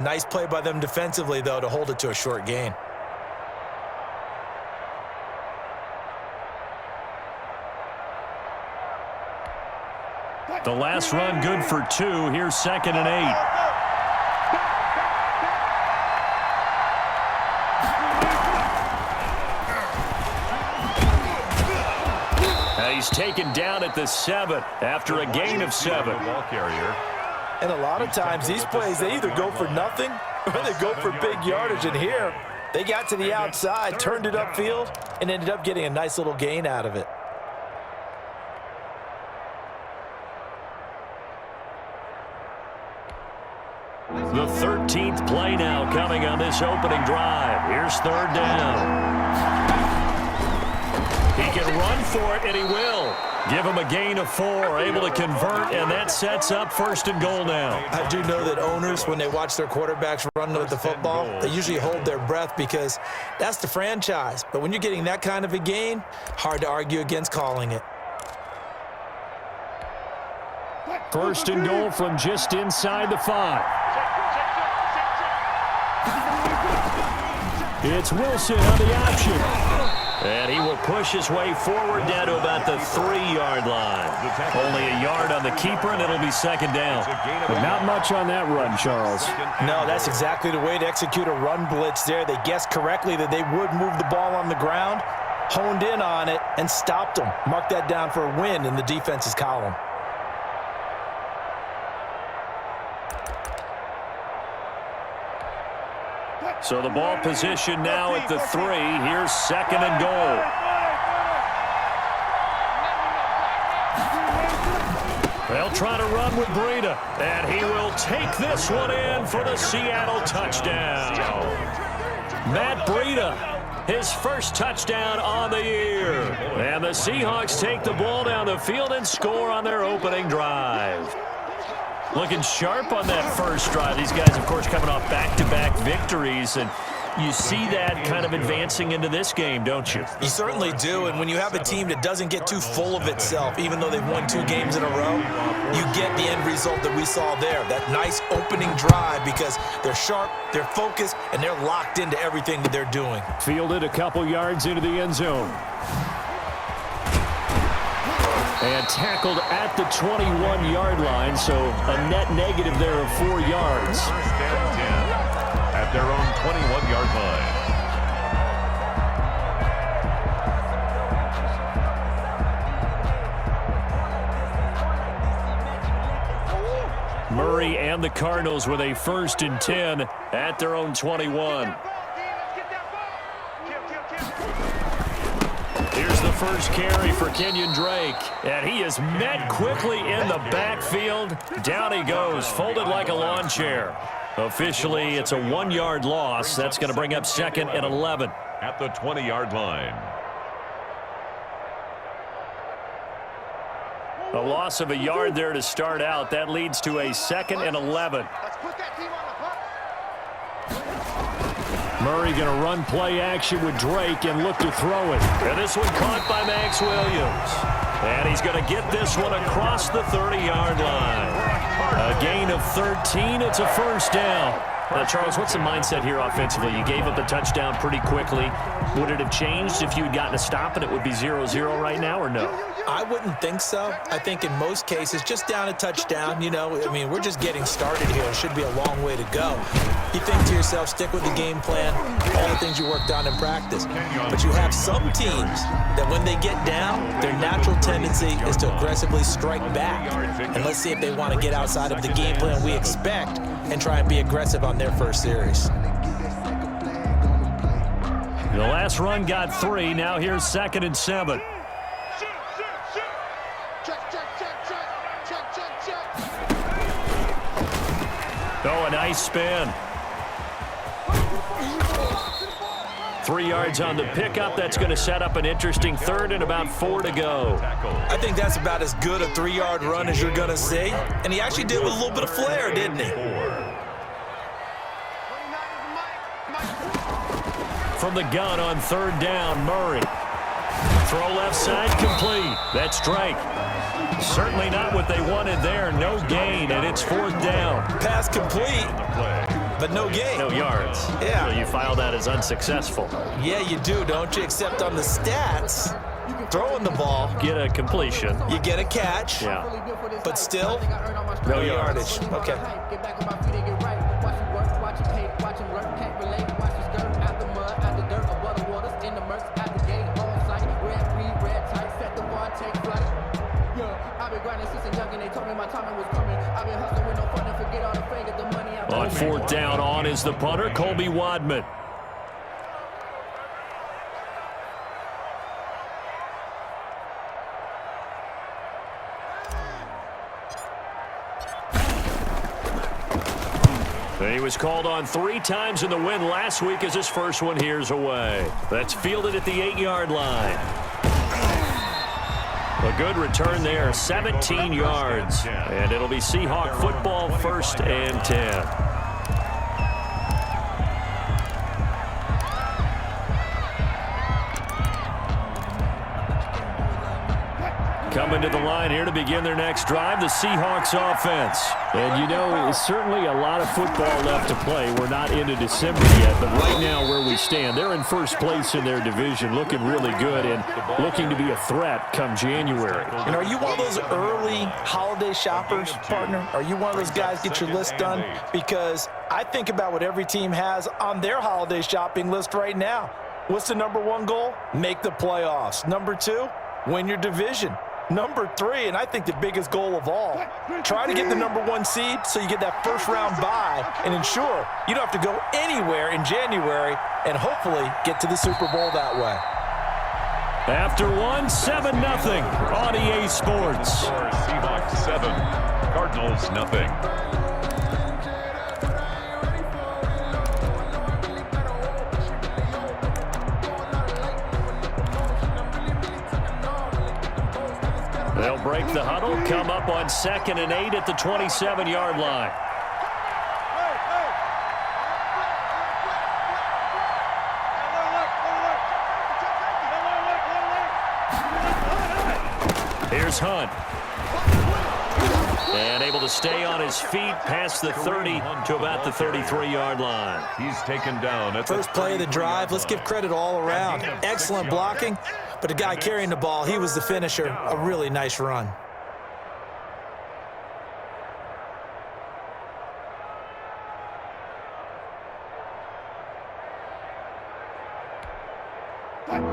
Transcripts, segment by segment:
Nice play by them defensively, though, to hold it to a short gain. The last run good for 2. Here's 2nd and 8. He's taken down at the 7 after a gain of 7. Ball carrier. And a lot of times these plays, they either go for nothing or they go for big yardage. And here, they got to the outside, turned it upfield, and ended up getting a nice little gain out of it. The 13th play now coming on this opening drive. Here's 3rd down. He can run for it, and he will. Give him a gain of 4, able to convert, and that sets up 1st and goal now. I do know that owners, when they watch their quarterbacks run with the football, they usually hold their breath because that's the franchise. But when you're getting that kind of a gain, hard to argue against calling it. 1st and goal from just inside the 5. It's Wilson on the option. And he will push his way forward down to about the 3-yard line. Only a yard on the keeper, and it'll be 2nd down. But not much on that run, Charles. No, that's exactly the way to execute a run blitz there. They guessed correctly that they would move the ball on the ground, honed in on it, and stopped them. Mark that down for a win in the defense's column. So the ball position now at the 3. Here's 2nd and goal. They'll try to run with Breida, and he will take this one in for the Seattle touchdown. Matt Breida, his first touchdown on the year. And the Seahawks take the ball down the field and score on their opening drive. Looking sharp on that first drive. These guys, of course, coming off back-to-back victories, and you see that kind of advancing into this game, don't you? You certainly do, and when you have a team that doesn't get too full of itself, even though they've won 2 games in a row, you get the end result that we saw there, that nice opening drive, because they're sharp, they're focused, and they're locked into everything that they're doing. Fielded a couple yards into the end zone. And tackled at the 21-yard line, so a net negative there of 4 yards. 1st and 10 at their own 21-yard line. Murray and the Cardinals with a 1st and 10 at their own 21. Here's the first carry for Kenyon Drake, and he is met quickly in the backfield. Down he goes, folded like a lawn chair. Officially, it's a 1-yard loss. That's going to bring up 2nd and 11. At the 20-yard line. A loss of a yard there to start out. That leads to a 2nd and 11. Murray going to run play action with Drake and look to throw it. And this one caught by Max Williams. And he's going to get this one across the 30-yard line. A gain of 13. It's a 1st down. Now, Charles, what's the mindset here offensively? You gave up the touchdown pretty quickly. Would it have changed if you had gotten a stop and it would be 0-0 right now, or no? I wouldn't think so. I think in most cases, just down a touchdown, you know, I mean, we're just getting started here. It should be a long way to go. You think to yourself, stick with the game plan, all the things you worked on in practice. But you have some teams that when they get down, their natural tendency is to aggressively strike back. And let's see if they want to get outside of the game plan we expect and try and be aggressive on their first series. The last run got 3. Now here's 2nd and 7. Oh, a nice spin. 3 yards on the pickup. That's going to set up an interesting 3rd and about 4 to go. I think that's about as good a 3-yard run as you're going to see. And he actually did with a little bit of flair, didn't he? From the gun on 3rd down, Murray. Throw left side, complete. That's Drake. Certainly not what they wanted there. No gain, and it's 4th down. Pass complete. but no gain. No yards. Yeah. So you file that as unsuccessful. Yeah, you do, don't you? Except on the stats, throwing the ball, Get a completion. you get a catch, Yeah. but still, No yardage. Okay. On fourth down, on is the punter, Colby Wadman. He was called on 3 times in the win last week as his first one here's away. That's fielded at the 8-yard line. A good return there, 17 yards. And it'll be Seahawk football, 1st and 10. Coming to the line here to begin their next drive, the Seahawks offense. And, you know, it's certainly a lot of football left to play. We're not into December yet, but right now where we stand, they're in first place in their division, looking really good and looking to be a threat come January. And are you one of those early holiday shoppers, partner? Are you one of those guys get your list done? Because I think about what every team has on their holiday shopping list right now. What's the number 1 goal? Make the playoffs. Number 2, win your division. Number 3, and I think the biggest goal of all, try to get the number 1 seed so you get that first-round bye and ensure you don't have to go anywhere in January and hopefully get to the Super Bowl that way. After 1, 7-0 on EA Sports. Seahawks 7, Cardinals nothing. They'll break the huddle, come up on 2nd and 8 at the 27-yard line. Here's Hunt. And able to stay on his feet past the 30 to about the 33-yard line. He's taken down at First play of the drive, let's give credit all around. Excellent blocking, but the guy carrying the ball, he was the finisher. A really nice run.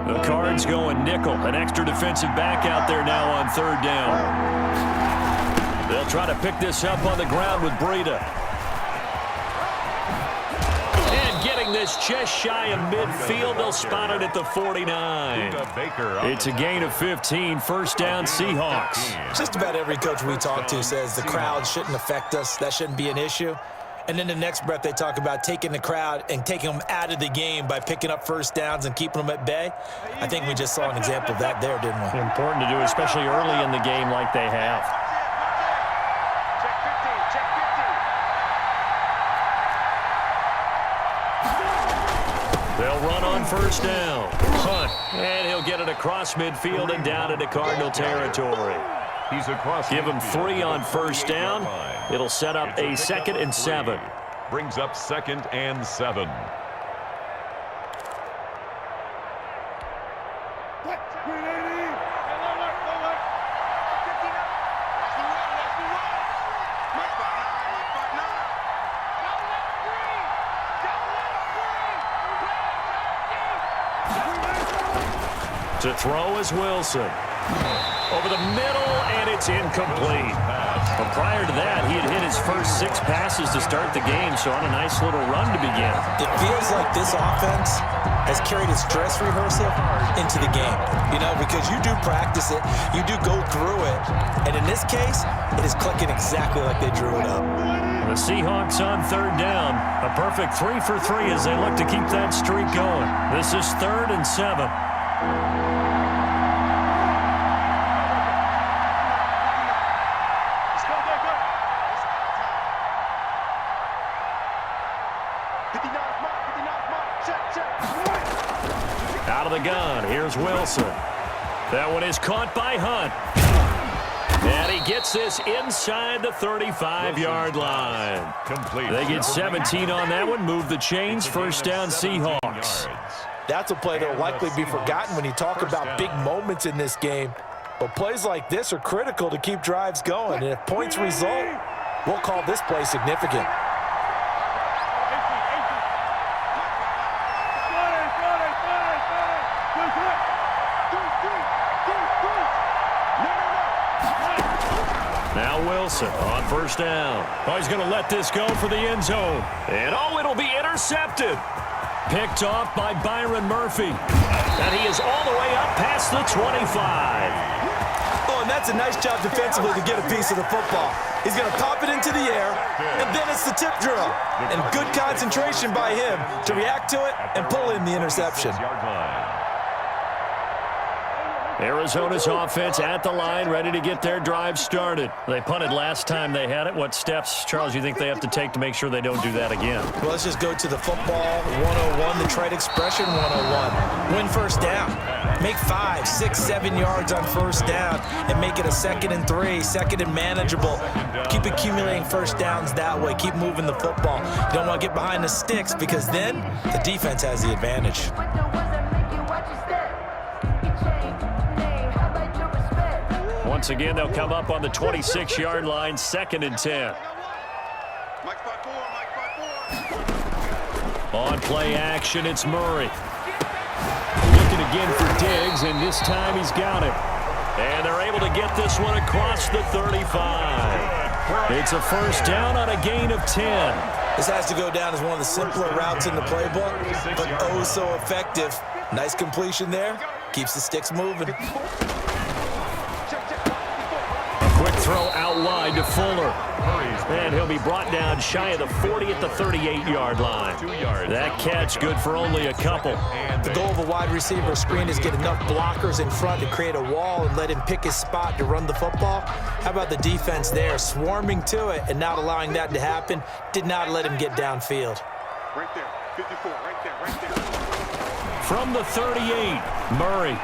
The Cards going nickel. An extra defensive back out there now on 3rd down. They'll try to pick this up on the ground with Breida. And getting this just shy of midfield. They'll spot it at the 49. It's a gain of 15. 1st down, Seahawks. Just about every coach we talk to says the crowd shouldn't affect us. That shouldn't be an issue. And then the next breath they talk about taking the crowd and taking them out of the game by picking up first downs and keeping them at bay. I think we just saw an example of that there, didn't we? Important to do, especially early in the game like they have. They'll run on 1st down. Hunt. And he'll get it across midfield and down into Cardinal territory. He's across. Give him 3 on 1st down. It'll set up a 2nd and 7. Brings up 2nd and 7. To throw is Wilson. Over the middle, and it's incomplete. But prior to that, he had hit his first 6 passes to start the game, so on a nice little run to begin. It feels like this offense has carried its dress rehearsal into the game. You know, because you do practice it, you do go through it, and in this case, it is clicking exactly like they drew it up. The Seahawks on 3rd down. A perfect 3 for 3 as they look to keep that streak going. This is 3rd and 7. Out of the gun, here's Wilson. That one is caught by Hunt. And he gets this inside the 35-yard line. Complete. They get 17 on that one. Move the chains. First down, Seahawks. That's a play that will likely be forgotten when you talk about big moments in this game. But plays like this are critical to keep drives going. And if points result, we'll call this play significant. Now Wilson on first down. Oh, he's going to let this go for the end zone. And oh, it'll be intercepted. Picked off by Byron Murphy. And he is all the way up past the 25. Oh, and that's a nice job defensively to get a piece of the football. He's going to pop it into the air, and then it's the tip drill. And good concentration by him to react to it and pull in the interception. Arizona's offense at the line, ready to get their drive started. They punted last time they had it. What steps, Charles, you think they have to take to make sure they don't do that again? Well, let's just go to the football 101, the trade expression 101. Win first down. Make 5, 6, 7 yards on first down and make it a 2nd and 3, 2nd and manageable. Keep accumulating first downs that way. Keep moving the football. You don't want to get behind the sticks because then the defense has the advantage. Once again, they'll come up on the 26-yard line, 2nd and 10. On play action, it's Murray. Looking again for Diggs, and this time he's got it. And they're able to get this one across the 35. It's a first down on a gain of 10. This has to go down as one of the simpler routes in the playbook, but oh so effective. Nice completion there. Keeps the sticks moving. Quick throw out wide to Fuller. And he'll be brought down shy of the 40 at the 38-yard line. That catch good for only a couple. The goal of a wide receiver screen is get enough blockers in front to create a wall and let him pick his spot to run the football. How about the defense there, swarming to it and not allowing that to happen? Did not let him get downfield. Right there, 54, right there. From the 38, Murray.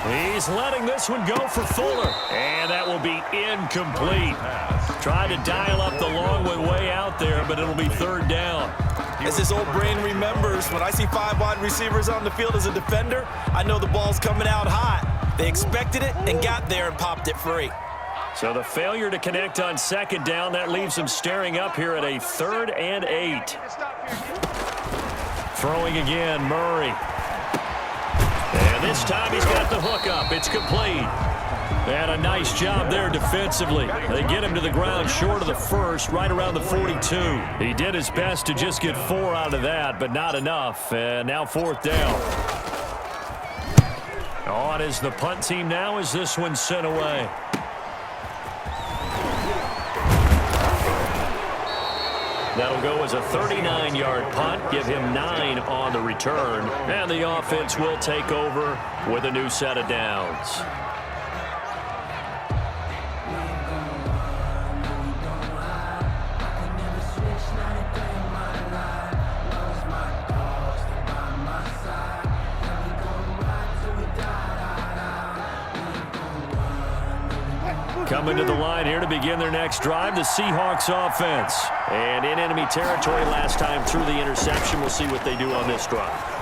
He's letting this one go for Fuller. And that will be incomplete. Trying to dial up the long one way out there, but it'll be 3rd down. As his old brain remembers, when I see 5 wide receivers on the field as a defender, I know the ball's coming out hot. They expected it and got there and popped it free. So the failure to connect on 2nd down, that leaves him staring up here at a 3rd and 8. Throwing again, Murray. And this time he's got the hook up. It's complete. And a nice job there defensively. They get him to the ground short of the first, right around the 42. He did his best to just get 4 out of that, but not enough. And now 4th down. On is the punt team now as this one's sent away. That'll go as a 39-yard punt, give him 9 on the return, and the offense will take over with a new set of downs. Coming to the line here to begin their next drive, the Seahawks offense. And in enemy territory last time through the interception. We'll see what they do on this drive.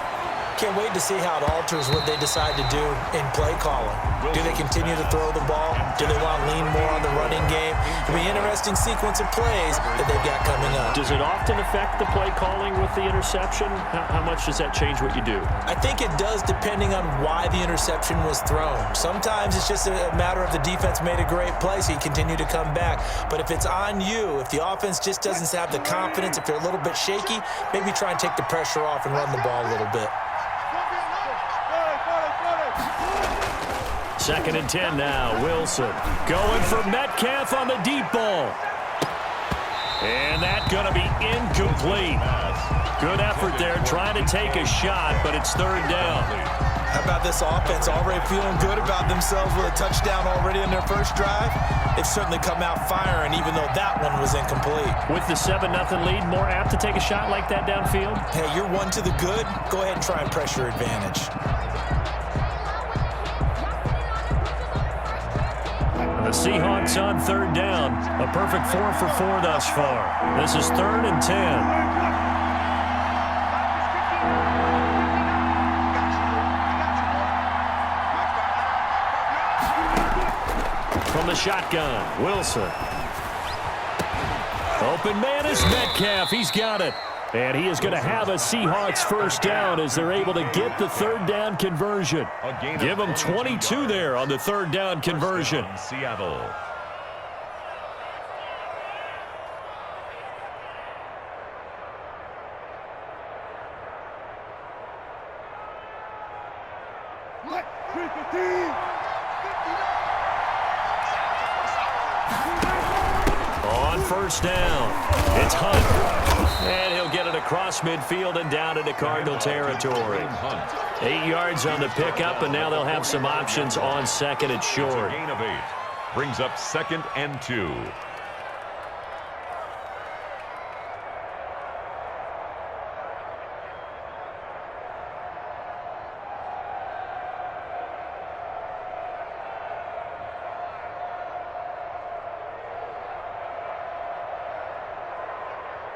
Can't wait to see how it alters what they decide to do in play calling. Do they continue to throw the ball? Do they want to lean more on the running game? It'll be an interesting sequence of plays that they've got coming up. Does it often affect the play calling with the interception? How much does that change what you do? I think it does depending on why the interception was thrown. Sometimes it's just a matter of the defense made a great play, so you continue to come back. But if it's on you, if the offense just doesn't have the confidence, if they're a little bit shaky, maybe try and take the pressure off and run the ball a little bit. 2nd and 10 now. Wilson going for Metcalf on the deep ball. And that's going to be incomplete. Good effort there trying to take a shot, but it's 3rd down. How about this offense already feeling good about themselves with a touchdown already in their first drive? They've certainly come out firing, even though that one was incomplete. With the 7-0 lead, more apt to take a shot like that downfield? Hey, you're 1 to the good. Go ahead and try and pressure advantage. The Seahawks on third down. A perfect 4 for 4 thus far. This is 3rd and 10. From the shotgun, Wilson. Open man is Metcalf. He's got it. And he is going to have a Seahawks first down as they're able to get the third down conversion. Give them 22 there on the third down conversion. Seattle. On first down, it's Hunt. And he'll get it across midfield and down into Cardinal territory. 8 yards on the pickup, and now they'll have some options on second and short. Gain of 8. Brings up 2nd and 2.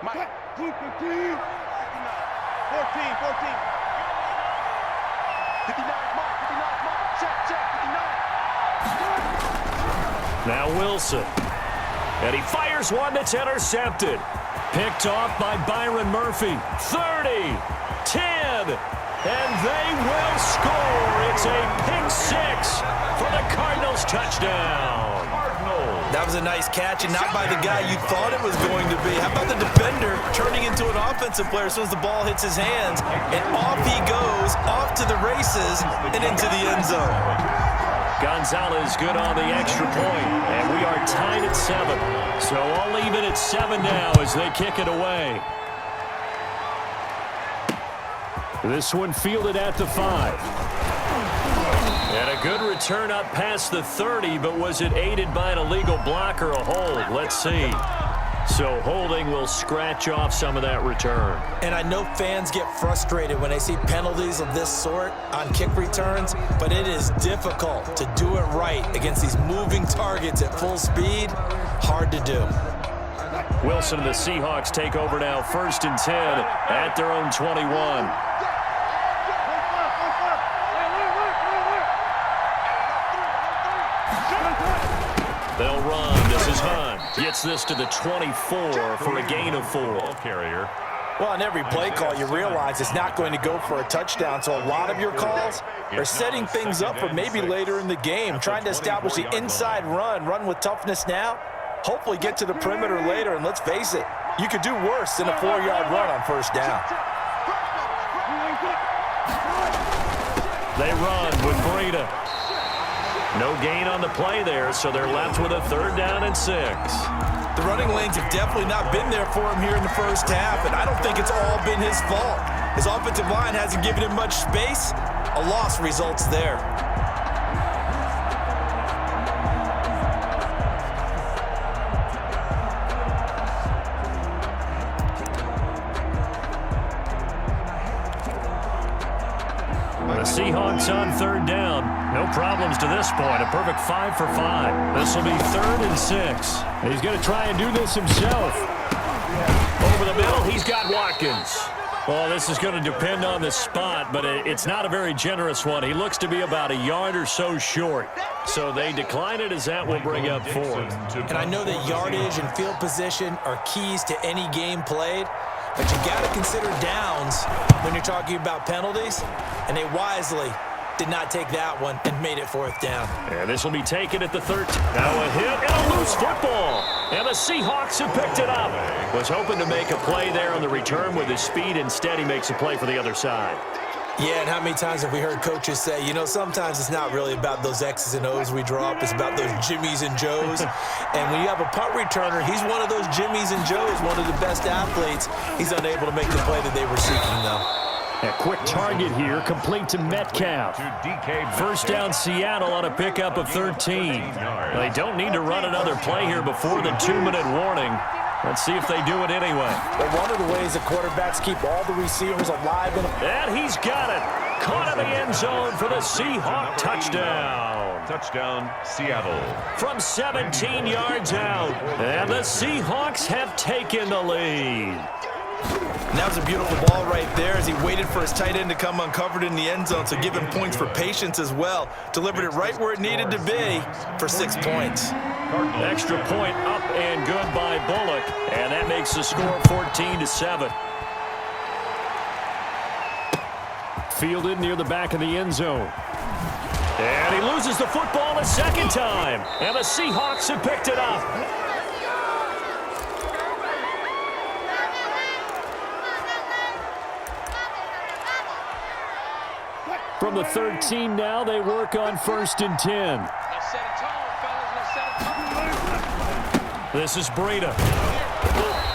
Mike. 14, 14. 59, Mark. Check, 59. Now Wilson. And he fires one that's intercepted. Picked off by Byron Murphy. 30, 10, and they will score. It's a pick 6 for the Cardinals touchdown. That was a nice catch, and not by the guy you thought it was going to be. How about the defender turning into an offensive player as soon as the ball hits his hands, and off he goes, off to the races, and into the end zone. Gonzalez good on the extra point, and we are tied at 7. So I'll leave it at 7 now as they kick it away. This one fielded at the 5. And a good return up past the 30, but was it aided by an illegal block or a hold? Let's see. So holding will scratch off some of that return. And I know fans get frustrated when they see penalties of this sort on kick returns, but it is difficult to do it right against these moving targets at full speed. Hard to do. Wilson and the Seahawks take over now, 1st and 10 at their own 21. They'll run. This is Hunt. Gets this to the 24 for a gain of 4. Ball carrier. Well, on every play call, you realize it's not going to go for a touchdown, so a lot of your calls are setting things up for maybe later in the game, trying to establish the inside run with toughness now, hopefully get to the perimeter later, and let's face it, you could do worse than a 4-yard run on first down. They run with Breida. No gain on the play there, so they're left with a 3rd down and 6. The running lanes have definitely not been there for him here in the first half, and I don't think it's all been his fault. His offensive line hasn't given him much space. A loss results there. The Seahawks on 3rd down. No problems to this point. A perfect 5 for 5. This will be 3rd and 6. He's going to try and do this himself. Over the middle, he's got Watkins. Well, this is going to depend on the spot, but it's not a very generous one. He looks to be about a yard or so short. So they decline it as that will bring up 4th. And I know that yardage and field position are keys to any game played, but you got to consider downs when you're talking about penalties, and they wisely did not take that one and made it 4th down. And this will be taken at the 13. Now a hit and a loose football. And the Seahawks have picked it up. Was hoping to make a play there on the return with his speed. Instead, he makes a play for the other side. Yeah, and how many times have we heard coaches say, you know, sometimes it's not really about those X's and O's we drop. It's about those Jimmies and Joes. And when you have a punt returner, he's one of those Jimmies and Joes, one of the best athletes. He's unable to make the play that they were seeking, though. A quick target here, complete to Metcalf. First down Seattle on a pickup of 13. They don't need to run another play here before the 2-minute warning. Let's see if they do it anyway. But one of the ways that quarterbacks keep all the receivers alive. And he's got it. Caught in the end zone for the Seahawk touchdown. Touchdown, Seattle. From 17 yards out, and the Seahawks have taken the lead. And that was a beautiful ball right there as he waited for his tight end to come uncovered in the end zone, so give him points for patience as well. Delivered it right where it needed to be for 6 points. Extra point up and good by Bullock, and that makes the score 14-7. Fielded near the back of the end zone. And he loses the football a second time, and the Seahawks have picked it up. From the 13 now, they work on 1st and 10. This is Breida.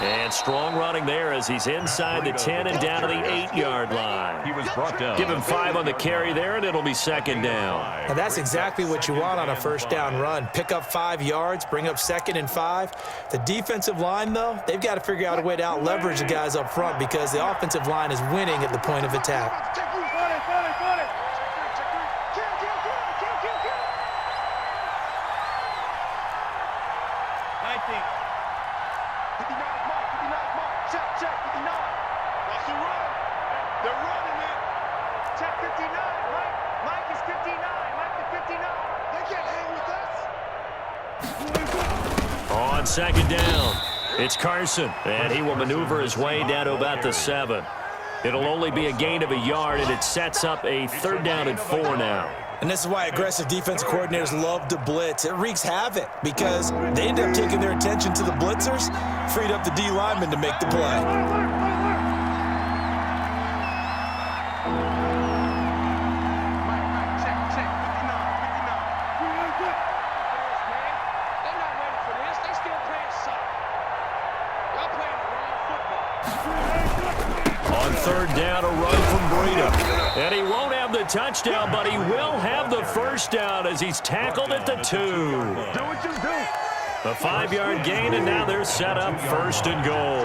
And strong running there as he's inside the 10 and down to the 8-yard line. He was brought down. Give him 5 on the carry there, and it'll be 2nd down. And that's exactly what you want on a 1st down run. Pick up 5 yards, bring up 2nd and 5. The defensive line, though, they've got to figure out a way to out-leverage the guys up front because the offensive line is winning at the point of attack. On 2nd down, it's Carson, and he will maneuver his way down to about the 7. It'll only be a gain of a yard, and it sets up a 3rd down and 4 now. And this is why aggressive defensive coordinators love to blitz. It wreaks havoc because they end up taking their attention to the blitzers, freed up the D lineman to make the play. On 3rd down, a run from Breida. And he won't have the touchdown, but he will have the 1st down as he's tackled at the 2. A 5-yard gain, and now they're set up 1st and goal.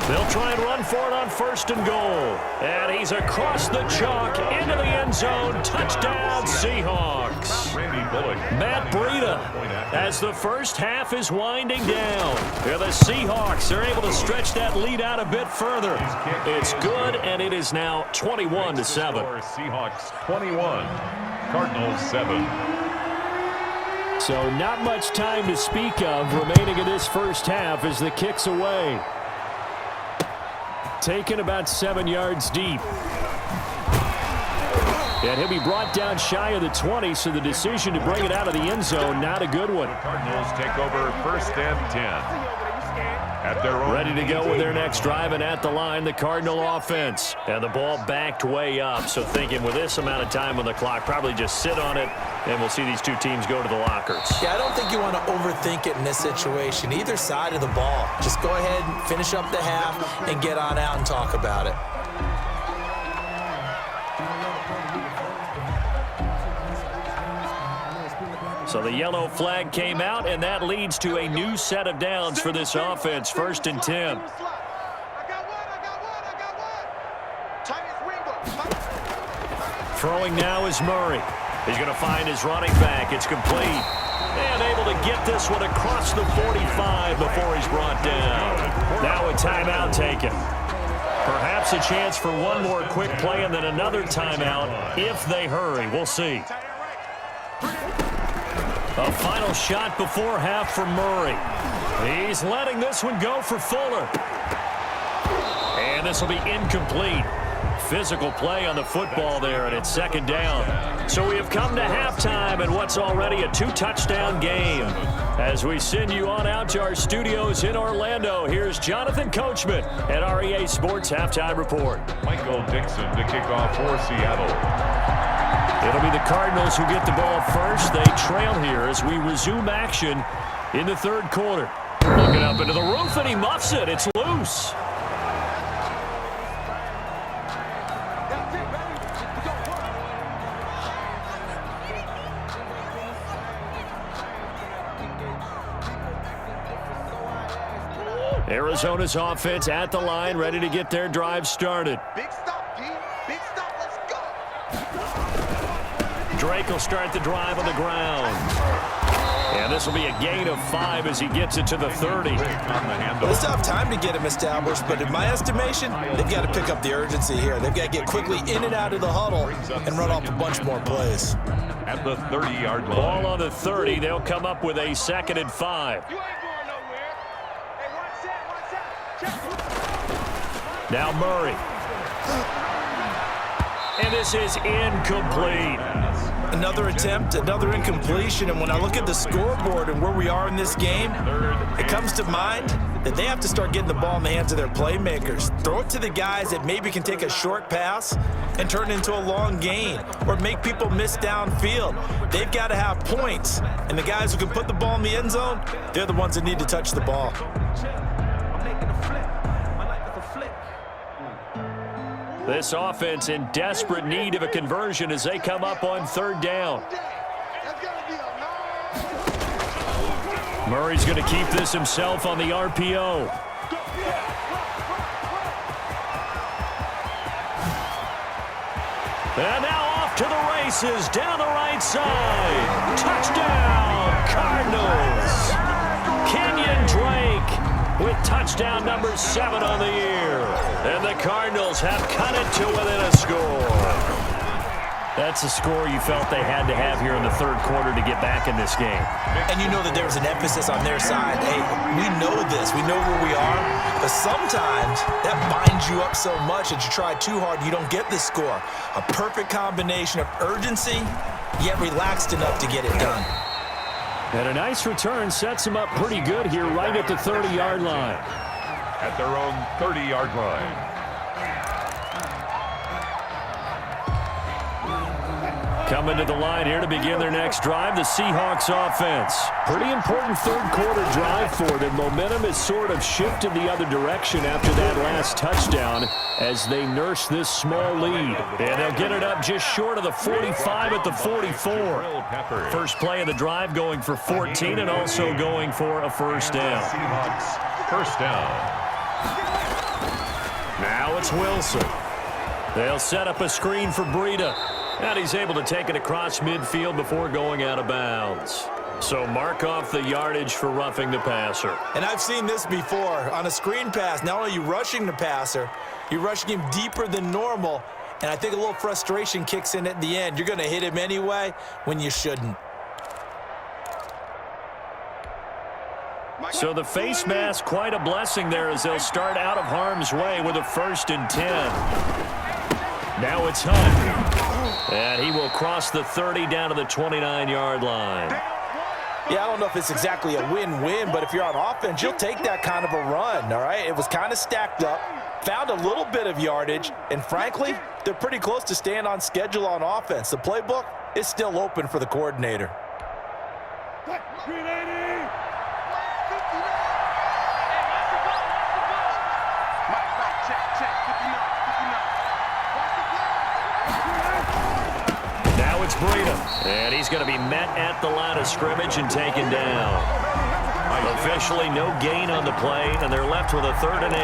They'll try and run for it on 1st and goal. And he's across the chalk into the end zone. Touchdown, Seahawks. Matt Breida, as the first half is winding down. Here the Seahawks are able to stretch that lead out a bit further. It's good, and it is now 21-7. Seahawks 21, Cardinals 7. So not much time to speak of remaining in this first half as the kick's away. Taken about 7 yards deep. And he'll be brought down shy of the 20, so the decision to bring it out of the end zone, not a good one. The Cardinals take over 1st and 10. At their own Ready to go with their next drive, and at the line, the Cardinal offense. And the ball backed way up, so thinking with this amount of time on the clock, probably just sit on it, and we'll see these two teams go to the lockers. Yeah, I don't think you want to overthink it in this situation. Either side of the ball. Just go ahead and finish up the half and get on out and talk about it. So the yellow flag came out, and that leads to a new set of downs for this offense. 1st and 10. Throwing now is Murray. He's going to find his running back. It's complete. And able to get this one across the 45 before he's brought down. Now a timeout taken. Perhaps a chance for one more quick play and then another timeout if they hurry. We'll see. A final shot before half for Murray. He's letting this one go for Fuller. And this will be incomplete. Physical play on the football there, and it's 2nd down. So we have come to halftime in what's already a 2-touchdown game. As we send you on out to our studios in Orlando, here's Jonathan Coachman at REA Sports Halftime Report. Michael Dixon to kick off for Seattle. It'll be the Cardinals who get the ball first. They trail here as we resume action in the 3rd quarter. Looking up into the roof, and he muffs it. It's loose. Arizona's offense at the line, ready to get their drive started. Big stop, G. Big stop. Let's go. Drake will start the drive on the ground. And this will be a gain of 5 as he gets it to the 30. They still have time to get him established, but in my estimation, they've got to pick up the urgency here. They've got to get quickly in and out of the huddle and run off a bunch more plays. At the 30-yard line. Ball on the 30. They'll come up with a 2nd and 5. You ain't going nowhere. Hey, watch out. Check. Now Murray. And this is incomplete. Another attempt, another incompletion, and when I look at the scoreboard and where we are in this game, it comes to mind that they have to start getting the ball in the hands of their playmakers. Throw it to the guys that maybe can take a short pass and turn it into a long gain or make people miss downfield. They've got to have points, and the guys who can put the ball in the end zone, they're the ones that need to touch the ball. This offense in desperate need of a conversion as they come up on 3rd down. Murray's going to keep this himself on the RPO. And now off to the races down the right side. Touchdown, Cardinals. Kenyon Drake with touchdown number 7 on the year. And the Cardinals have cut it to within a score. That's a score you felt they had to have here in the 3rd quarter to get back in this game. And you know that there's an emphasis on their side. Hey, we know this. We know where we are. But sometimes that binds you up so much that you try too hard and you don't get the score. A perfect combination of urgency, yet relaxed enough to get it done. And a nice return sets him up pretty good here right at the 30-yard line. At their own 30-yard line. Coming to the line here to begin their next drive, the Seahawks offense. Pretty important 3rd quarter drive for them. Momentum has sort of shifted the other direction after that last touchdown as they nurse this small lead. And they'll get it up just short of the 45 at the 44. First play of the drive going for 14 and also going for a 1st down. Seahawks, 1st down. Now it's Wilson. They'll set up a screen for Breida. And he's able to take it across midfield before going out of bounds. So mark off the yardage for roughing the passer. And I've seen this before. On a screen pass, not only are you rushing the passer, you're rushing him deeper than normal. And I think a little frustration kicks in at the end. You're going to hit him anyway when you shouldn't. So the face mask, quite a blessing there as they'll start out of harm's way with a 1st and 10. Now it's Hunt. And he will cross the 30 down to the 29-yard line. Yeah, I don't know if it's exactly a win-win, but if you're on offense, you'll take that kind of a run, all right? It was kind of stacked up, found a little bit of yardage, and frankly, they're pretty close to staying on schedule on offense. The playbook is still open for the coordinator. It's Breida, and he's going to be met at the line of scrimmage and taken down. Officially no gain on the play, and they're left with a 3rd and 8.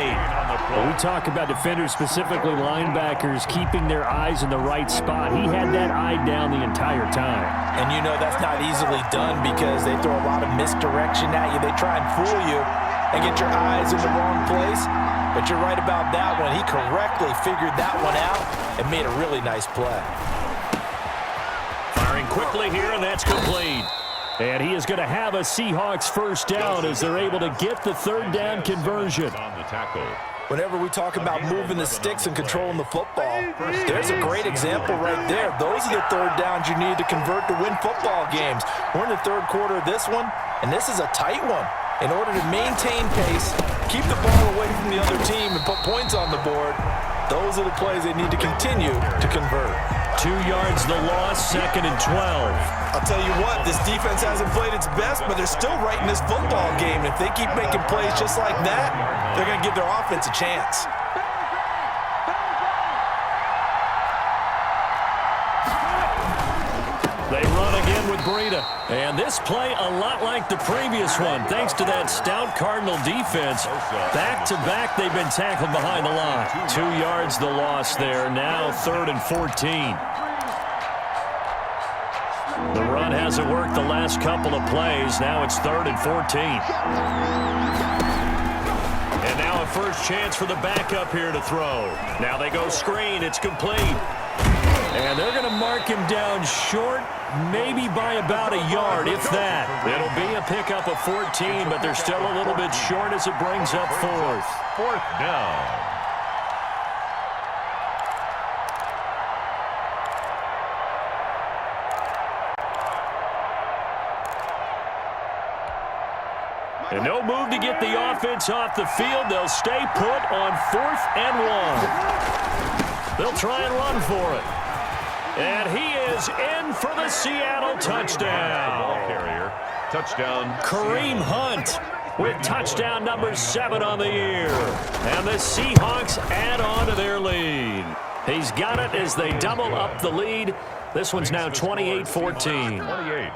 Well, we talk about defenders, specifically linebackers, keeping their eyes in the right spot. He had that eye down the entire time. And you know that's not easily done because they throw a lot of misdirection at you. They try and fool you and get your eyes in the wrong place. But you're right about that one. He correctly figured that one out and made a really nice play. Quickly here, and that's complete. And he is going to have a Seahawks 1st down as they're able to get the 3rd down conversion. On the tackle. Whenever we talk about moving the sticks and controlling the football, there's a great example right there. Those are the 3rd downs you need to convert to win football games. We're in the 3rd quarter of this one, and this is a tight one. In order to maintain pace, keep the ball away from the other team, and put points on the board, those are the plays they need to continue to convert. 2 yards the loss, 2nd and 12. I'll tell you what, this defense hasn't played its best, but they're still right in this football game. If they keep making plays just like that, they're going to give their offense a chance. They run again with Breida. And this play a lot like the previous one, thanks to that stout Cardinal defense. Back-to-back, they've been tackled behind the line. 2 yards the loss there. Now 3rd and 14. The run hasn't worked the last couple of plays. Now it's 3rd and 14. And now a first chance for the backup here to throw. Now they go screen. It's complete. And they're going to mark him down short, maybe by about a yard, if that. It'll be a pickup of 14, but they're still a little bit short as it brings up 4th. 4th down. And no move to get the offense off the field. They'll stay put on 4th and 1. They'll try and run for it. And he is in for the Seattle touchdown. Ball carrier. Touchdown. Kareem Hunt with touchdown number 7 on the year. And the Seahawks add on to their lead. He's got it as they double up the lead. This one's now 28-14. 28.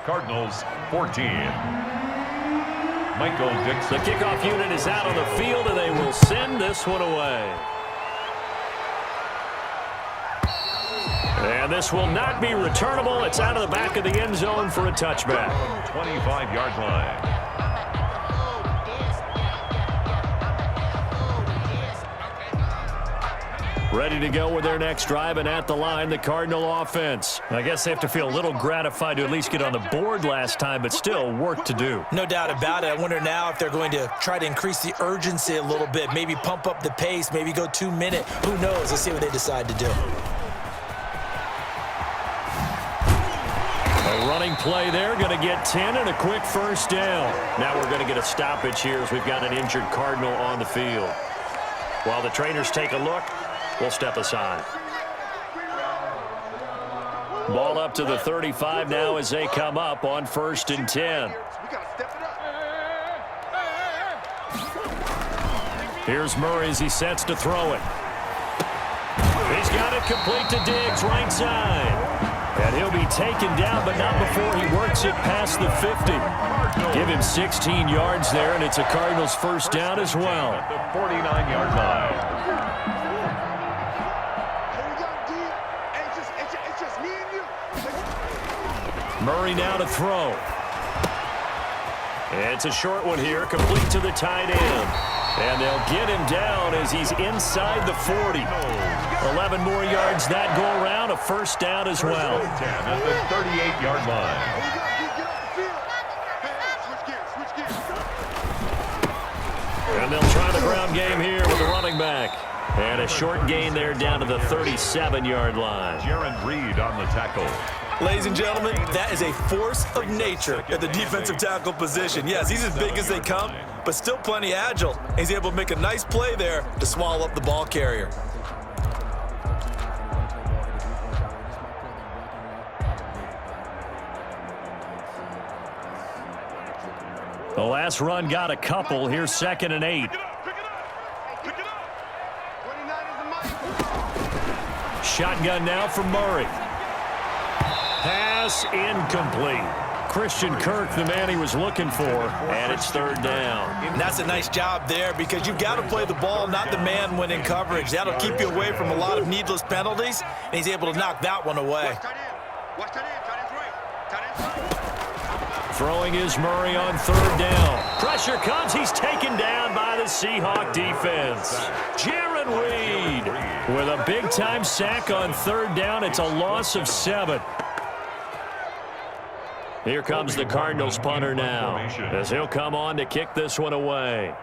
Cardinals 14. Michael Dixon. The kickoff unit is out on the field, and they will send this one away. And this will not be returnable. It's out of the back of the end zone for a touchback. 25-yard line. Ready to go with their next drive, and at the line, the Cardinal offense. I guess they have to feel a little gratified to at least get on the board last time, but still work to do. No doubt about it. I wonder now if they're going to try to increase the urgency a little bit, maybe pump up the pace, maybe go 2-minute. Who knows? Let's see what they decide to do. A running play there, going to get 10 and a quick first down. Now we're going to get a stoppage here as we've got an injured Cardinal on the field. While the trainers take a look, we'll step aside. Ball up to the 35 now as they come up on 1st and 10. Here's Murray as he sets to throw it. He's got it complete to Diggs, right side. And he'll be taken down, but not before he works it past the 50. Give him 16 yards there, and it's a Cardinals first down as well. At the 49-yard line. Murray now to throw. It's a short one here, complete to the tight end. And they'll get him down as he's inside the 40. 11 more yards that go around, a first down as well. 10 at the 38-yard line. And they'll try the ground game here with the running back. And a short gain there down to the 37-yard line. Jaron Reed on the tackle. Ladies and gentlemen, that is a force of nature at the defensive tackle position. Yes, he's as big as they come, but still plenty agile. He's able to make a nice play there to swallow up the ball carrier. The last run got a couple. Here's 2nd and 8. Shotgun now for Murray. Pass incomplete. Christian Kirk, the man he was looking for, and it's 3rd down. And that's a nice job there because you've got to play the ball, not the man when in coverage. That'll keep you away from a lot of needless penalties, and he's able to knock that one away. Throwing is Murray on 3rd down. Pressure comes. He's taken down by the Seahawk defense. Jaron Reed with a big-time sack on 3rd down. It's a loss of 7. Here comes the Cardinals punter now as he'll come on to kick this one away.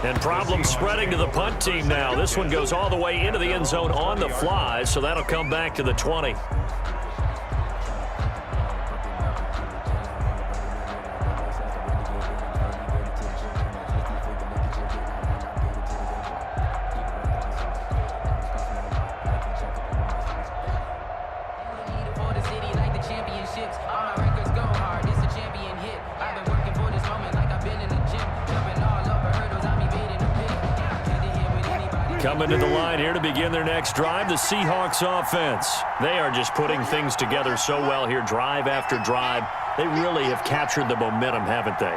And problems spreading to the punt team now. This one goes all the way into the end zone on the fly, so that'll come back to the 20. Coming to the line here to begin their next drive, the Seahawks offense. They are just putting things together so well here, drive after drive. They really have captured the momentum, haven't they?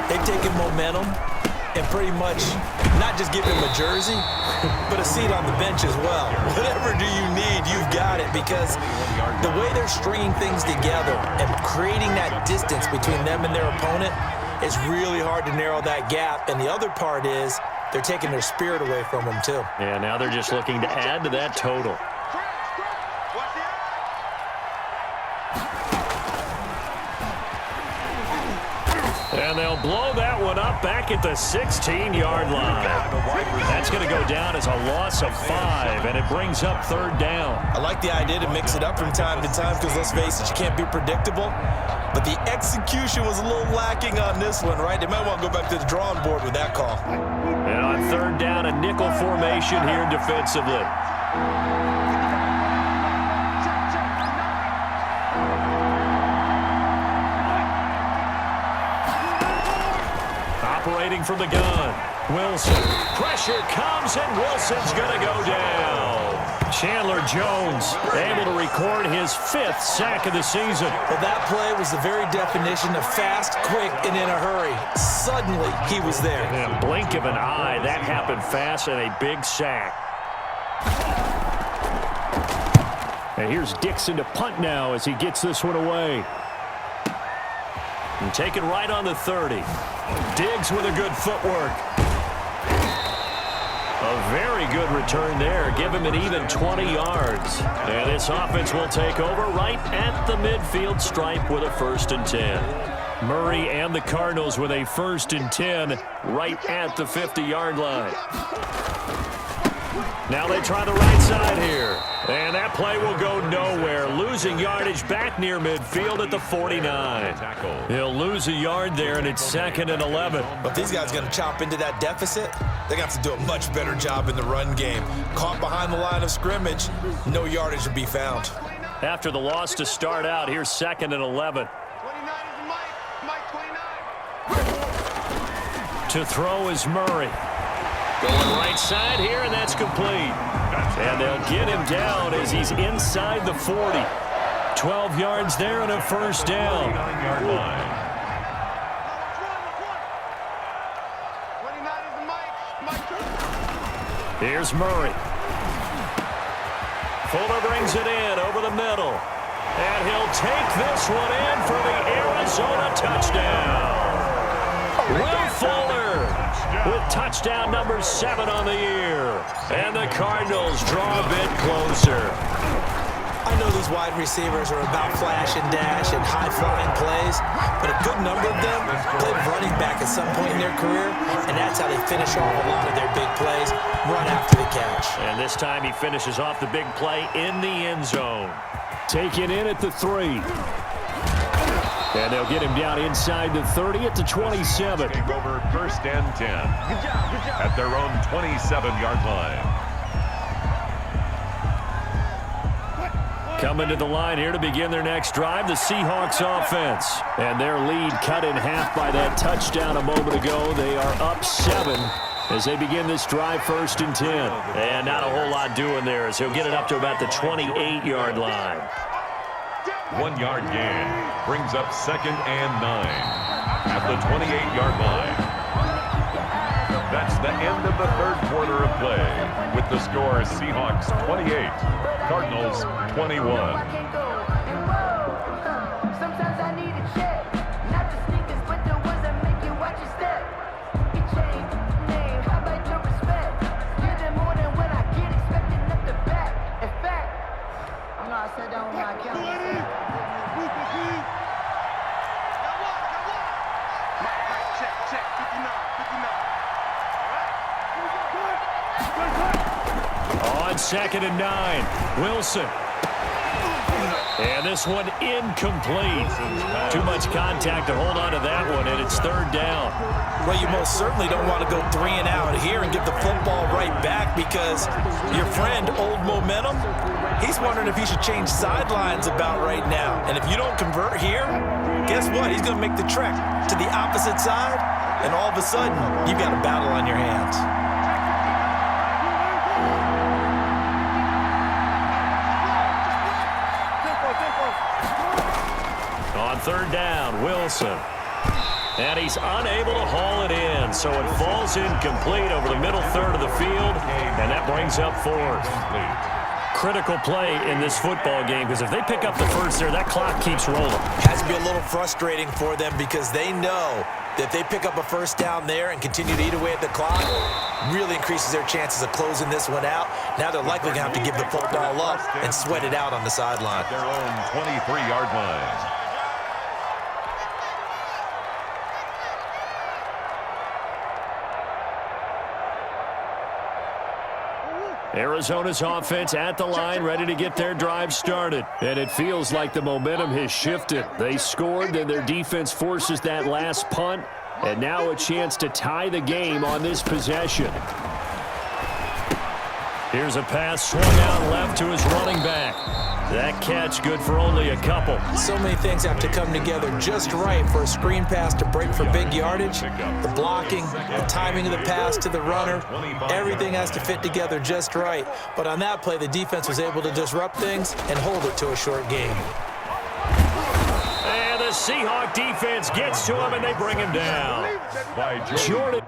They've taken momentum and pretty much not just give him a jersey, but a seat on the bench as well. Whatever do you need, you've got it, because the way they're stringing things together and creating that distance between them and their opponent is really hard to narrow that gap. And the other part is they're taking their spirit away from them too. Yeah, now they're just looking to add to that total. And they'll blow that one up back at the 16-yard line. That's going to go down as a loss of 5, and it brings up third down. I like the idea to mix it up from time to time because, let's face it, you can't be predictable. But the execution was a little lacking on this one, right? They might want to go back to the drawing board with that call. And on third down, a nickel formation here defensively. Operating from the gun, Wilson. Pressure comes, and Wilson's going to go down. Chandler Jones able to record his 5th sack of the season. Well, that play was the very definition of fast, quick, and in a hurry. Suddenly, he was there. In a blink of an eye, that happened fast, and a big sack. And here's Dixon to punt now as he gets this one away. And taken right on the 30. Diggs with a good footwork. A very good return there. Give him an even 20 yards. And this offense will take over right at the midfield stripe with a 1st and 10. Murray and the Cardinals with a 1st and 10 right at the 50-yard line. Now they try the right side here. And that play will go nowhere. Losing yardage back near midfield at the 49. He'll lose a yard there, and it's 2nd and 11. But these guys are going to chop into that deficit. They're going to have to do a much better job in the run game. Caught behind the line of scrimmage, no yardage to be found. After the loss to start out, here's 2nd and 11. 29 is Mike 29. To throw is Murray. Going right side here, and that's complete. And they'll get him down as he's inside the 40. 12 yards there and a 1st down. 9-yard line. 29 is Mike. Here's Murray. Fuller brings it in over the middle. And he'll take this one in for the Arizona touchdown. Will Fuller with touchdown number 7 on the year. And the Cardinals draw a bit closer. I know these wide receivers are about flash and dash and high-flying plays, but a good number of them played running back at some point in their career, and that's how they finish off a lot of their big plays, run after the catch. And this time he finishes off the big play in the end zone. Taken in at the 3. And they'll get him down inside the 30 at the 27. Taking over 1st and 10 at their own 27-yard line. Coming to the line here to begin their next drive, the Seahawks offense. And their lead cut in half by that touchdown a moment ago. They are up 7 as they begin this drive 1st and 10. And not a whole lot doing there as he'll get it up to about the 28-yard line. 1-yard gain brings up 2nd and 9 at the 28-yard line. That's the end of the 3rd quarter of play with the score Seahawks 28, Cardinals 21. Sometimes I need a check, not the sneakers, but the ones that make you watch your step. You change name, how about your respect? Give them more than when I get expected up the back. In fact, I know I said that with my account. On 2nd and 9, Wilson. And this one incomplete. Too much contact to hold on to that one, and it's 3rd down. Well, you most certainly don't want to go 3 and out here and get the football right back, because your friend, Old Momentum, he's wondering if he should change sidelines about right now. And if you don't convert here, guess what? He's going to make the trek to the opposite side, and all of a sudden, you've got a battle on your hands. third down, Wilson. And he's unable to haul it in, so it falls incomplete over the middle third of the field, and that brings up fourth. Critical play in this football game, because if they pick up the first there, that clock keeps rolling. Has to be a little frustrating for them because they know that if they pick up a first down there and continue to eat away at the clock, really increases their chances of closing this one out. Now they're likely going to have to give the football up and sweat it out on the sideline. Their own 23-yard line. Arizona's offense at the line, ready to get their drive started. And it feels like the momentum has shifted. They scored, then their defense forces that last punt. And now a chance to tie the game on this possession. Here's a pass swung out left to his running back. That catch good for only a couple. So many things have to come together just right for a screen pass to break for big yardage. The blocking, the timing of the pass to the runner, everything has to fit together just right. But on that play, the defense was able to disrupt things and hold it to a short game. And the Seahawk defense gets to him, and they bring him down. Jordan.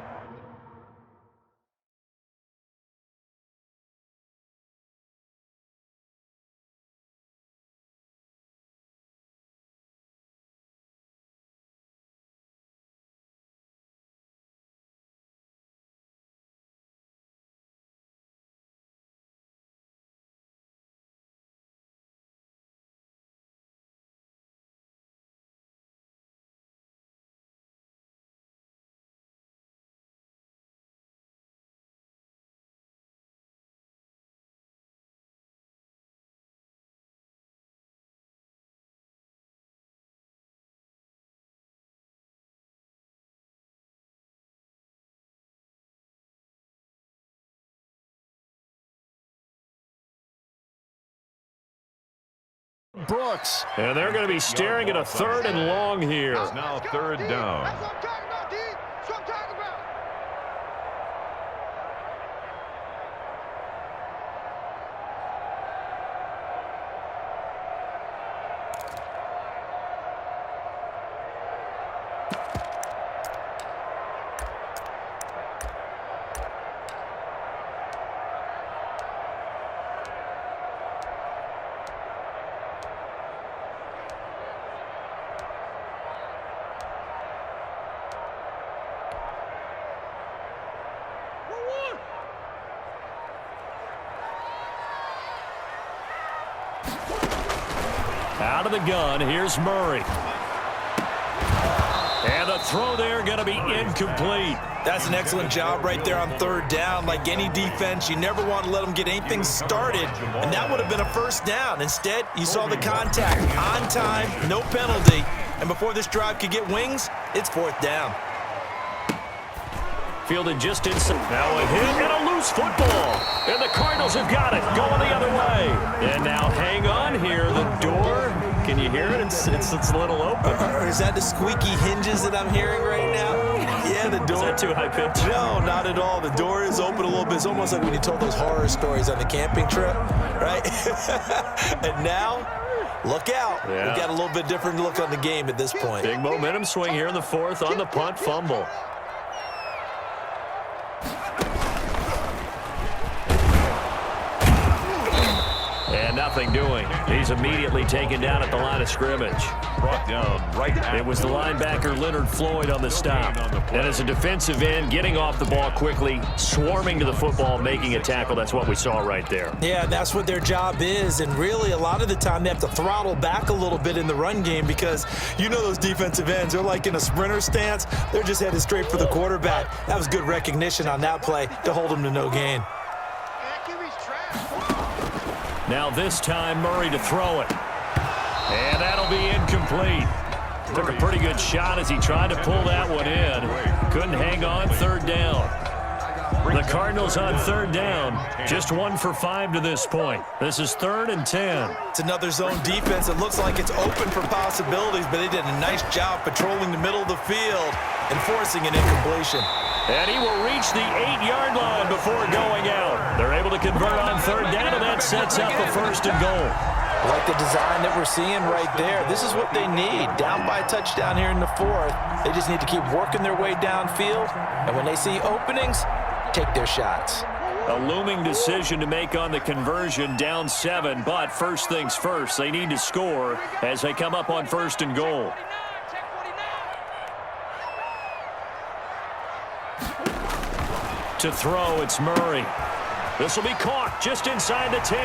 Brooks. And they're going to be staring at a third and long here. It's now third down. That's what I'm talking about, D. That's what I'm talking about. Out of the gun, here's Murray. And the throw there going to be incomplete. That's an excellent job right there on third down. Like any defense, you never want to let them get anything started, and that would have been a first down. Instead, you saw the contact on time, no penalty, and before this drive could get wings, it's fourth down. Fielded just inside. Now a hit and a loose football. And the Cardinals have got it, going the other way. And now hang on here, the door. Can you hear it? It's a little open. Is that the squeaky hinges that I'm hearing right now? Yeah, the door. Is that too high pitched? No, not at all. The door is open a little bit. It's almost like when you told those horror stories on the camping trip, right? And now, look out. Yeah. We've got a little bit different look on the game at this point. Big momentum swing here in the fourth on the punt fumble. And nothing doing. He's immediately taken down at the line of scrimmage. Brought down right at It was the linebacker Leonard Floyd on the stop. And as a defensive end, getting off the ball quickly, swarming to the football, making a tackle. That's what we saw right there. Yeah, that's what their job is, and really a lot of the time they have to throttle back a little bit in the run game because you know those defensive ends, they're like in a sprinter stance. They're just headed straight for the quarterback. That was good recognition on that play to hold them to no gain. Now this time, Murray to throw it. And that'll be incomplete. Took a pretty good shot as he tried to pull that one in. Couldn't hang on, third down. The Cardinals on third down, just 1 for 5 to this point. This is 3rd and 10. It's another zone defense. It looks like it's open for possibilities, but they did a nice job patrolling the middle of the field and forcing an incompletion. And he will reach the 8-yard line before going out. They're able to convert on third down, and that sets up a 1st and goal. I like the design that we're seeing right there. This is what they need. Down by a touchdown here in the fourth. They just need to keep working their way downfield. And when they see openings, take their shots. A looming decision to make on the conversion, down 7. But first things first, they need to score as they come up on 1st and goal. To throw, it's Murray. This will be caught just inside the 10.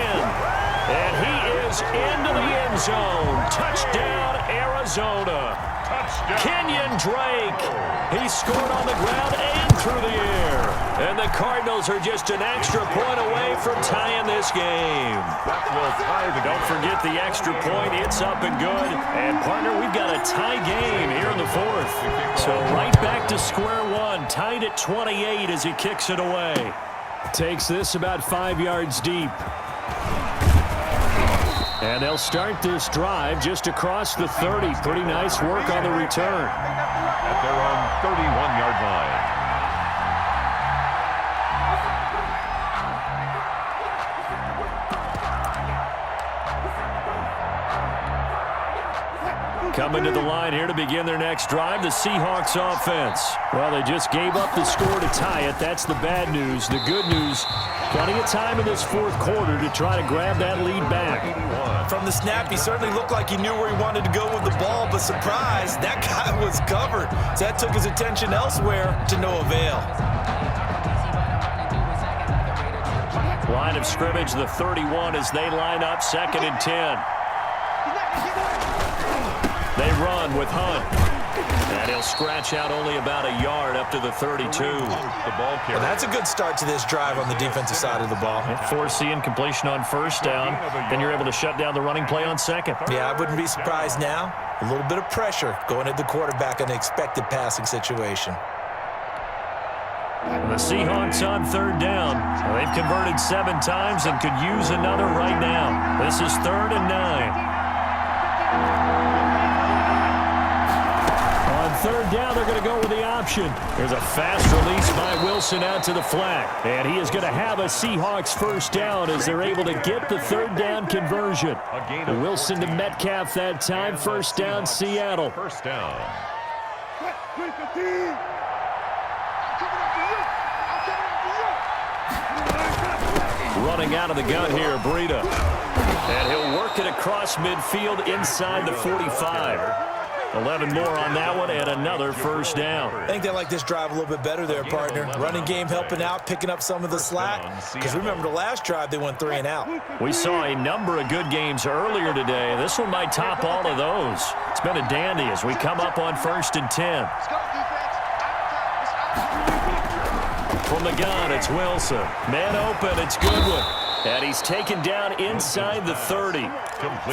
And he is into the end zone. Touchdown, Arizona. Touchdown. Kenyon Drake. He scored on the ground and through the air. And the Cardinals are just an extra point away from tying this game. That will tie the game. Don't forget the extra point. It's up and good. And, partner, we've got a tie game here in the fourth. So right back to square one. Tied at 28 as he kicks it away. Takes this about 5 yards deep. And they'll start this drive just across the 30. Pretty nice work on the return. At their own 31-yard line. Coming to the line here to begin their next drive, the Seahawks offense. Well, they just gave up the score to tie it. That's the bad news. The good news, plenty of time in this fourth quarter to try to grab that lead back. From the snap, he certainly looked like he knew where he wanted to go with the ball, but surprise, that guy was covered. So that took his attention elsewhere to no avail. Line of scrimmage, the 31 as they line up 2nd and 10. They run with Hunt. And he'll scratch out only about a yard up to the 32. The ball carrier. Well, that's a good start to this drive on the defensive side of the ball. Force incompletion on 1st down. Then you're able to shut down the running play on 2nd. Yeah, I wouldn't be surprised now. A little bit of pressure going at the quarterback in an expected passing situation. The Seahawks on 3rd down. They've converted 7 times and could use another right now. This is 3rd and 9. On 3rd down, they're going to go with the option. There's a fast release by Wilson out to the flat. And he is going to have a Seahawks 1st down as they're able to get the 3rd down conversion. Wilson to Metcalf that time. 1st down, Seattle. 1st down. Running out of the gun here, Breida. And he'll work it across midfield inside the 45. 11 more on that one and another 1st down. I think they like this drive a little bit better there, partner. Running game helping out, picking up some of the slack. Because remember, the last drive, they went 3 and out. We saw a number of good games earlier today. This one might top all of those. It's been a dandy as we come up on 1st and 10. From the gun, it's Wilson. Man open, it's Goodwin. And he's taken down inside the 30.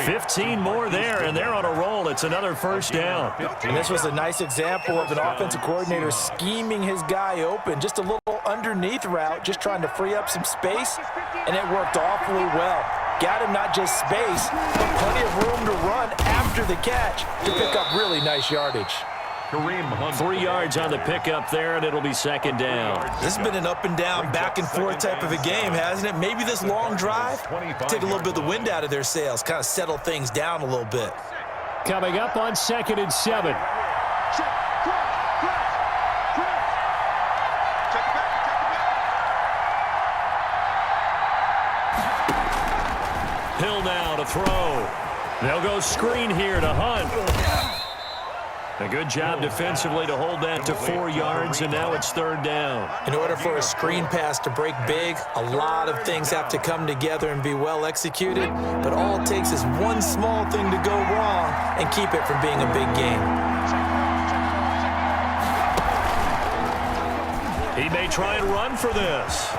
15 more there, and they're on a roll. It's another 1st down. And this was a nice example of an offensive coordinator scheming his guy open. Just a little underneath route, just trying to free up some space, and it worked awfully well. Got him not just space, but plenty of room to run after the catch to pick up really nice yardage. 3 yards on the pickup there, and it'll be 2nd down. This has been an up and down, back and forth type of a game, hasn't it? Maybe this long drive, take a little bit of the wind out of their sails, kind of settle things down a little bit. Coming up on 2nd and 7. Hill now to throw. They'll go screen here to Hunt. A good job defensively to hold that to 4 yards, and now it's 3rd down. In order for a screen pass to break big, a lot of things have to come together and be well executed, but all it takes is one small thing to go wrong and keep it from being a big game. He may try and run for this.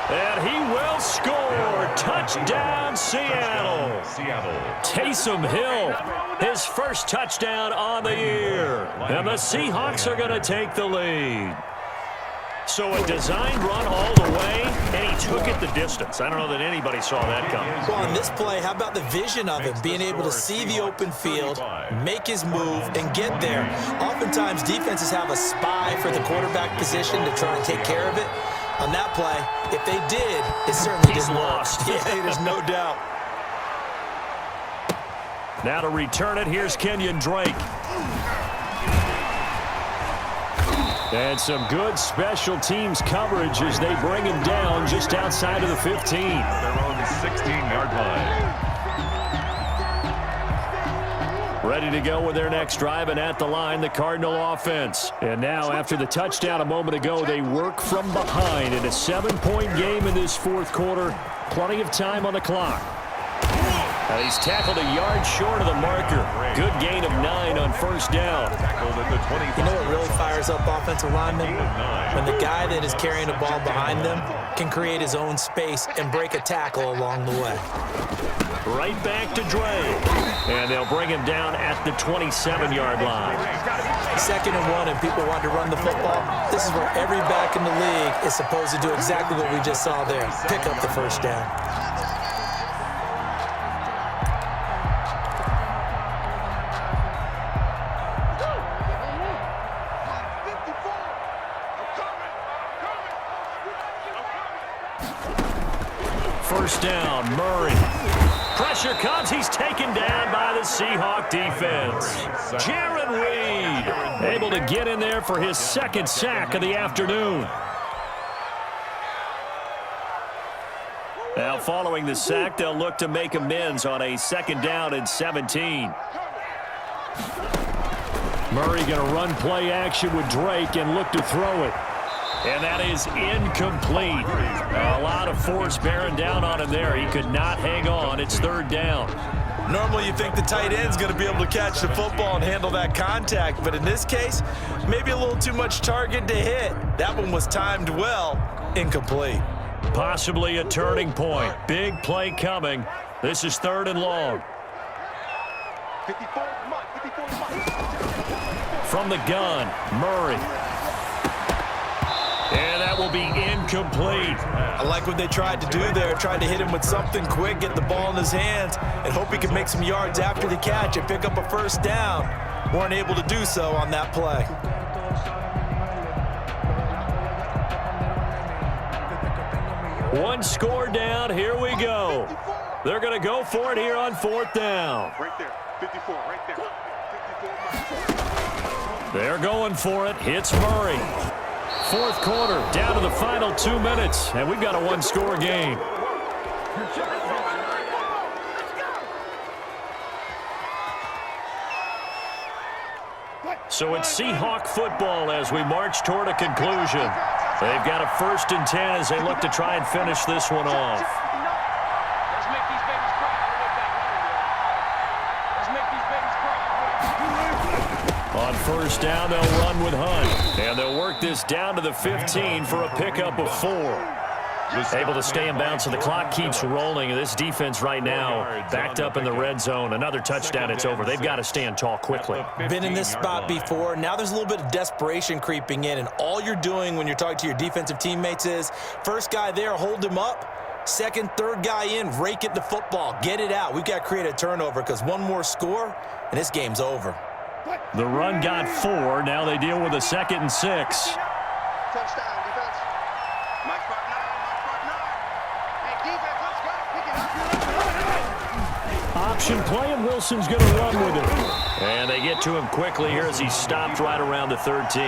And he will score. Touchdown, Seattle. Taysom Hill, his 1st touchdown on the year. And the Seahawks are going to take the lead. So a designed run all the way, and he took it the distance. I don't know that anybody saw that coming. Well, on this play, how about the vision of him, being able to see the open field, make his move, and get there. Oftentimes, defenses have a spy for the quarterback position to try and take care of it. On that play, if they did, it certainly didn't lost. Yeah, there's no doubt. Now to return it, here's Kenyon Drake. And some good special teams coverage as they bring him down just outside of the 15. Their own 16-yard line. Ready to go with their next drive, and at the line, the Cardinal offense. And now, after the touchdown a moment ago, they work from behind in a 7-point game in this fourth quarter. Plenty of time on the clock. Now he's tackled a yard short of the marker. Good gain of 9 on first down. You know what really fires up offensive linemen? When the guy that is carrying the ball behind them can create his own space and break a tackle along the way. Right back to Drake. And they'll bring him down at the 27-yard line. 2nd and 1 and people want to run the football. This is where every back in the league is supposed to do exactly what we just saw there. Pick up the first down. First down, Murray. Pressure comes. He's taken down by the Seahawk defense. Jaron Reed able to get in there for his 2nd sack of the afternoon. Now following the sack, they'll look to make amends on a 2nd down and 17. Murray going to run play action with Drake and look to throw it. And that is incomplete. A lot of force bearing down on him there. He could not hang on. It's 3rd down. Normally you think the tight end's going to be able to catch the football and handle that contact, but in this case, maybe a little too much target to hit. That one was timed well. Incomplete. Possibly a turning point. Big play coming. This is 3rd and long. From the gun, Murray. And that will be incomplete. I like what they tried to do there. Tried to hit him with something quick, get the ball in his hands, and hope he can make some yards after the catch and pick up a first down. Weren't able to do so on that play. One score down. Here we go. They're going to go for it here on 4th down. Right there. 54, right there. 54. They're going for it. Hits Murray. 4th quarter, down to the final 2 minutes, and we've got a 1-score game. So it's Seahawk football as we march toward a conclusion. They've got a 1st and 10 as they look to try and finish this one off. Let's make these babies cry. Let's make these babies cry. On 1st down, they'll run with Hunt. And they'll work this down to the 15 for a pickup of 4. Able to stay in bounds, so the clock keeps rolling. And this defense right now backed up in the red zone. Another touchdown, it's over. They've got to stand tall quickly. Been in this spot before. Now there's a little bit of desperation creeping in, and all you're doing when you're talking to your defensive teammates is, first guy there, hold him up. 2nd, 3rd guy in, rake at the football. Get it out. We've got to create a turnover because one more score, and this game's over. The run got 4. Now they deal with a 2nd and 6. Touchdown, defense. Mike 5-9, Mike 5-9. Hey, defense, let's go. Pick it up. Option play, and Wilson's going to run with it. And they get to him quickly here as he stopped right around the 13.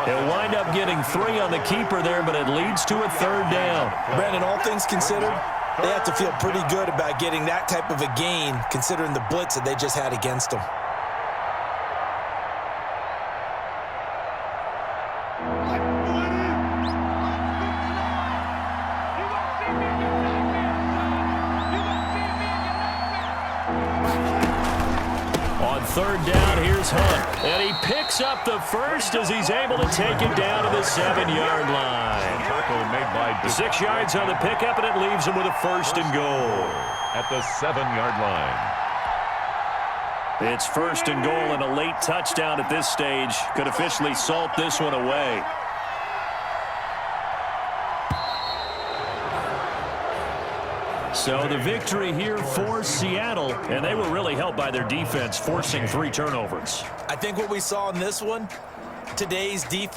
He'll wind up getting 3 on the keeper there, but it leads to a 3rd down. Brandon, all things considered, they have to feel pretty good about getting that type of a gain considering the blitz that they just had against them. On 3rd down, here's Hunt. And he picks up the 1st as he's able to take it down to the 7-yard line. Tackle made by 6 yards on the pickup, and it leaves him with a 1st and goal. at the 7-yard line. It's 1st and goal, and a late touchdown at this stage could officially salt this one away. So the victory here for Seattle, and they were really helped by their defense, forcing 3 turnovers. I think what we saw in this one, today's defense.